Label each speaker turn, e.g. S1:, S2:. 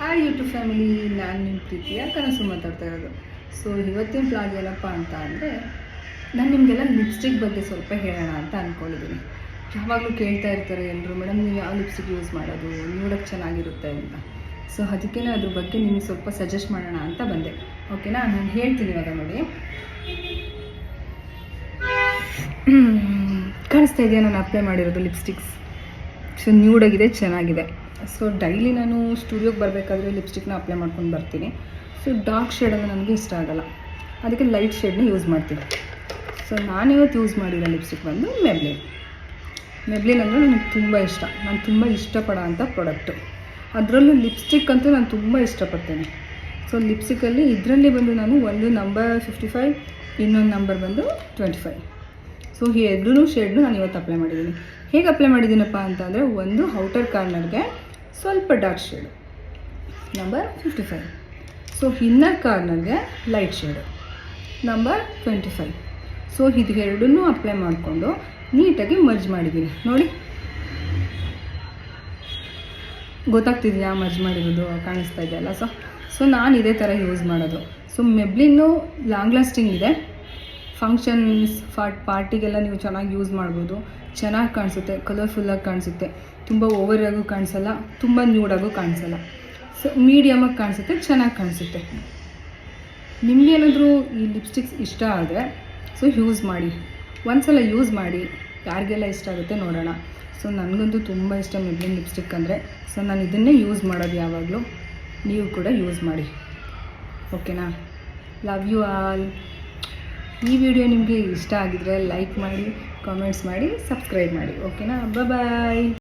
S1: Hi YouTube family, ನಾನು ನಿಮ್ಮ ಪ್ರೀತಿಯ ಕನಸು ಮಾತಾಡ್ತಾ ಇರೋದು. ಸೊ ಇವತ್ತಿನ ಬ್ಲಾಗ್ ಏನಪ್ಪ ಅಂತ ಅಂದರೆ, ನಾನು ನಿಮಗೆಲ್ಲ ಲಿಪ್ಸ್ಟಿಕ್ ಬಗ್ಗೆ ಸ್ವಲ್ಪ ಹೇಳೋಣ ಅಂತ ಅಂದ್ಕೊಂಡಿದ್ದೀನಿ. ಯಾವಾಗಲೂ ಕೇಳ್ತಾ ಇರ್ತಾರೆ ಎಲ್ಲರೂ, ಮೇಡಮ್ ನೀವು ಯಾವ ಲಿಪ್ಸ್ಟಿಕ್ ಯೂಸ್ ಮಾಡೋದು, ನೋಡೋಕ್ಕೆ ಚೆನ್ನಾಗಿರುತ್ತೆ ಅಂತ. ಸೊ ಅದಕ್ಕೇ ಅದ್ರ ಬಗ್ಗೆ ನಿಮಗೆ ಸ್ವಲ್ಪ ಸಜೆಸ್ಟ್ ಮಾಡೋಣ ಅಂತ ಬಂದೆ. ಓಕೆನಾ, ನಾನು ಹೇಳ್ತೀನಿ ಇವಾಗ. ನೋಡಿ, ಕಾಣಿಸ್ತಾ ಇದೆಯಾ ನಾನು ಅಪ್ಲೈ ಮಾಡಿರೋದು ಲಿಪ್ಸ್ಟಿಕ್ಸ್? ಸೊ ನ್ಯೂಡಾಗಿದೆ, ಚೆನ್ನಾಗಿದೆ. ಸೊ ಡೈಲಿ ನಾನು ಸ್ಟುಡಿಯೋಗೆ ಬರಬೇಕಾದ್ರೆ ಲಿಪ್ಸ್ಟಿಕ್ನ ಅಪ್ಲೈ ಮಾಡ್ಕೊಂಡು ಬರ್ತೀನಿ. ಸೊ ಡಾರ್ಕ್ ಶೇಡನ್ನು ನನಗೆ ಇಷ್ಟ ಆಗೋಲ್ಲ, ಅದಕ್ಕೆ ಲೈಟ್ ಶೇಡ್ನ ಯೂಸ್ ಮಾಡ್ತೀನಿ. ಸೊ ನಾನಿವತ್ತು ಯೂಸ್ ಮಾಡಿರೋ ಲಿಪ್ಸ್ಟಿಕ್ ಬಂದು ಮೆಬ್ಲಿನ್ ಅಂದರೆ ನನಗೆ ತುಂಬ ಇಷ್ಟ. ನಾನು ತುಂಬ ಇಷ್ಟಪಡೋ ಅಂಥ ಪ್ರಾಡಕ್ಟು. ಅದರಲ್ಲೂ ಲಿಪ್ಸ್ಟಿಕ್ ಅಂತೂ ನಾನು ತುಂಬ ಇಷ್ಟಪಡ್ತೇನೆ. ಸೊ ಲಿಪ್ಸ್ಟಿಕ್ಕಲ್ಲಿ ಇದರಲ್ಲಿ ಬಂದು ನಾನು ಒಂದು ನಂಬರ್ 55, ಇನ್ನೊಂದು ನಂಬರ್ ಬಂದು 25. ಸೊ ಈ ಎರಡೂ ಶೇಡ್ನು ನಾನು ಇವತ್ತು ಅಪ್ಲೈ ಮಾಡಿದ್ದೀನಿ. ಹೇಗೆ ಅಪ್ಲೈ ಮಾಡಿದ್ದೀನಪ್ಪ ಅಂತಂದರೆ, ಒಂದು ಔಟರ್ ಕಾರ್ನರ್ಗೆ ಸ್ವಲ್ಪ dark shade number 55. So inner ಕಾರ್ನರ್ಗೆ ಲೈಟ್ ಶೇಡು ನಂಬರ್ 25. ಸೊ ಇದು ಎರಡನ್ನೂ ಅಪ್ಲೈ ಮಾಡಿಕೊಂಡು ನೀಟಾಗಿ ಮರ್ಜ್ ಮಾಡಿದ್ದೀನಿ. ನೋಡಿ, ಗೊತ್ತಾಗ್ತಿದೆಯಾ ಮರ್ಜ್ ಮಾಡಿರೋದು? ಕಾಣಿಸ್ತಾ ಇದೆಯಲ್ಲ. ಸೊ ನಾನು ಇದೇ ಥರ ಯೂಸ್ ಮಾಡೋದು. ಸೊ ಮೆಬ್ಲಿನ್ನು ಲಾಂಗ್ ಲಾಸ್ಟಿಂಗ್ ಇದೆ. ಫಂಕ್ಷನ್ಸ್ ಪಾರ್ಟಿಗೆಲ್ಲ ನೀವು ಚೆನ್ನಾಗಿ ಯೂಸ್ ಮಾಡ್ಬೋದು. ಚೆನ್ನಾಗಿ ಕಾಣಿಸುತ್ತೆ, ಕಲರ್ಫುಲ್ಲಾಗಿ ಕಾಣಿಸುತ್ತೆ, ತುಂಬ ಓವರಾಗೂ ಕಾಣಿಸಲ್ಲ, ತುಂಬ ನ್ಯೂಡಾಗೂ ಕಾಣಿಸಲ್ಲ. ಸೊ ಮೀಡಿಯಮಾಗಿ ಕಾಣಿಸುತ್ತೆ, ಚೆನ್ನಾಗಿ ಕಾಣಿಸುತ್ತೆ. ನಿಮಗೇನಾದರೂ ಈ ಲಿಪ್ಸ್ಟಿಕ್ಸ್ ಇಷ್ಟ ಆದರೆ ಸೊ ಯೂಸ್ ಮಾಡಿ, ಒಂದ್ಸಲ ಯೂಸ್ ಮಾಡಿ, ಯಾರಿಗೆಲ್ಲ ಇಷ್ಟ ಆಗುತ್ತೆ ನೋಡೋಣ. ಸೊ ನನಗಂತೂ ತುಂಬ ಇಷ್ಟ ಮೆಬ್ಲಿನ್ ಲಿಪ್ಸ್ಟಿಕ್ ಅಂದರೆ. ಸೊ ನಾನು ಇದನ್ನೇ ಯೂಸ್ ಮಾಡೋದು ಯಾವಾಗಲೂ. ನೀವು ಕೂಡ ಯೂಸ್ ಮಾಡಿ, ಓಕೆನಾ? Love you all. ಈ ವಿಡಿಯೋ ನಿಮಗೆ ಇಷ್ಟ ಆಗಿದರೆ ಲೈಕ್ ಮಾಡಿ, ಕಾಮೆಂಟ್ಸ್ ಮಾಡಿ, ಸಬ್ಸ್ಕ್ರೈಬ್ ಮಾಡಿ, ಓಕೆನಾ? ಬಾಯ್.